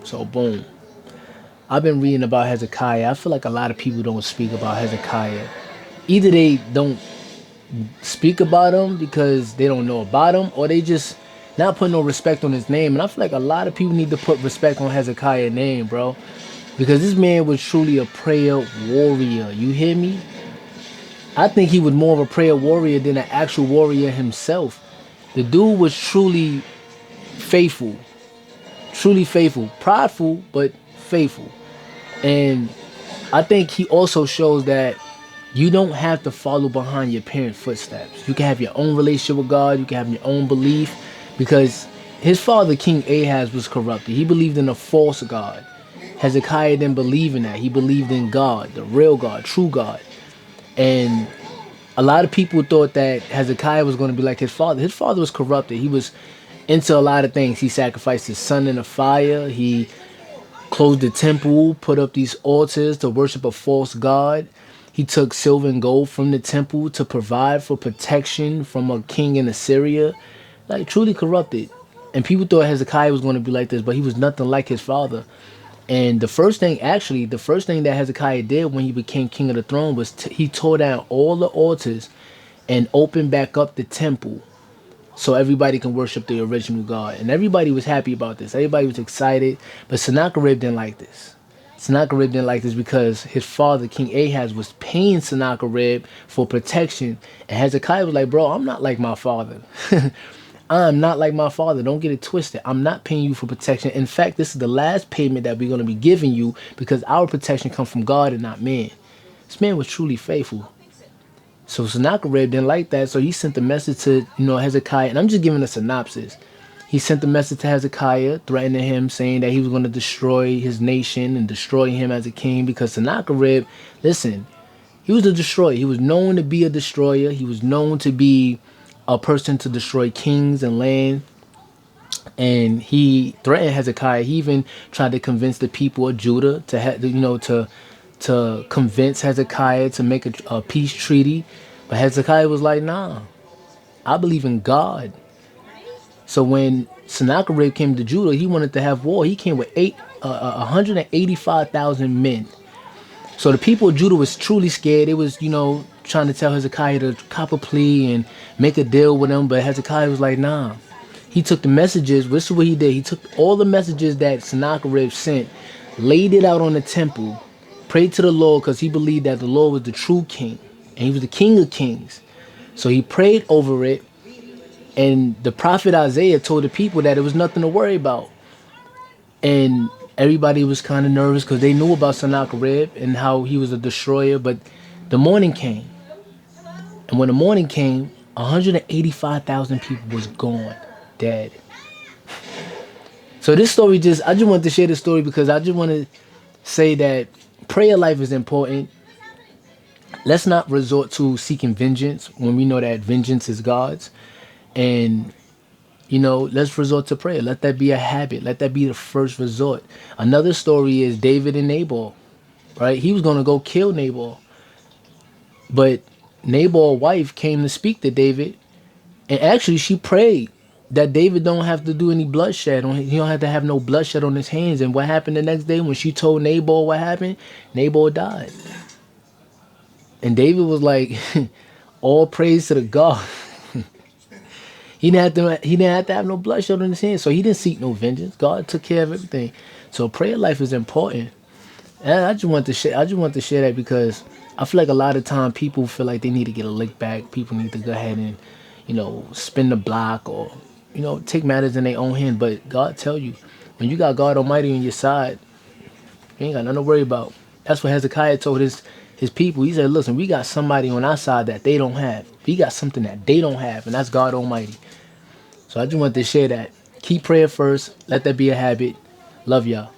So boom. I've been reading about Hezekiah. I feel like a lot of people don't speak about Hezekiah. Either they don't speak about him because they don't know about him, or they just not put no respect on his name. And I feel like a lot of people need to put respect on Hezekiah's name, bro. Because this man was truly a prayer warrior. You hear me? I think he was more of a prayer warrior than an actual warrior himself. The dude was faithful, truly faithful, prideful, but faithful. And I think he also shows that you don't have to follow behind your parents' footsteps. You can have your own relationship with God. You can have your own belief, because his father, King Ahaz, was corrupted. He believed in a false God. Hezekiah didn't believe in that. He believed in God, the real God, true God. And a lot of people thought that Hezekiah was going to be like his father. His father was corrupted. He was into a lot of things. He sacrificed his son in the fire. He closed the temple, put up these altars to worship a false god. He took silver and gold from the temple to provide for protection from a king in Assyria. Like, truly corrupted. And people thought Hezekiah was going to be like this, but he was nothing like his father. And the first thing that Hezekiah did when he became king of the throne was he tore down all the altars and opened back up the temple so everybody can worship the original God. And everybody was happy about this. Everybody was excited. But Sennacherib didn't like this. Sennacherib didn't like this because his father, King Ahaz, was paying Sennacherib for protection. And Hezekiah was like, bro, I'm not like my father. I'm not like my father. Don't get it twisted. I'm not paying you for protection. In fact, this is the last payment that we're going to be giving you, because our protection comes from God and not man. This man was truly faithful. So Sennacherib didn't like that, so he sent a message to Hezekiah, and I'm just giving a synopsis. He sent a message to Hezekiah, threatening him, saying that he was going to destroy his nation and destroy him as a king, because Sennacherib, listen, he was a destroyer. He was known to be a destroyer. He was known to be a person to destroy kings and land. And he threatened Hezekiah. He even tried to convince the people of Judah to convince Hezekiah to make a peace treaty. But Hezekiah was like, nah, I believe in God. So when Sennacherib came to Judah, he wanted to have war. He came with 185,000 men. So the people of Judah was truly scared. They was, trying to tell Hezekiah to cop a plea and make a deal with him. But Hezekiah was like, nah. He took the messages. This is what he did. He took all the messages that Sennacherib sent, laid it out on the temple, prayed to the Lord, because he believed that the Lord was the true king. And he was the king of kings. So he prayed over it. And the prophet Isaiah told the people that it was nothing to worry about. And everybody was kind of nervous because they knew about Sennacherib and how he was a destroyer. But the morning came. And when the morning came, 185,000 people was gone, dead. So this story I just wanted to share this story because I just want to say that prayer life is important. Let's not resort to seeking vengeance when we know that vengeance is God's. And let's resort to prayer. Let that be a habit. Let that be the first resort. Another story is David and Nabal, right? He was going to go kill Nabal. But Nabal's wife came to speak to David. And actually, she prayed that David don't have to do any bloodshed. He don't have to have no bloodshed on his hands. And what happened the next day when she told Nabal what happened? Nabal died. And David was like, all praise to the God. He didn't have to have no bloodshed on his hands, so he didn't seek no vengeance. God took care of everything. So prayer life is important. And I just want to share. I just want to share that because I feel like a lot of time people feel like they need to get a lick back. People need to go ahead and, spin the block or, take matters in their own hand. But God tell you, when you got God Almighty on your side, you ain't got nothing to worry about. That's what Hezekiah told his people. He said, listen, we got somebody on our side that they don't have. We got something that they don't have, and that's God Almighty. So I just wanted to share that. Keep praying first. Let that be a habit. Love y'all.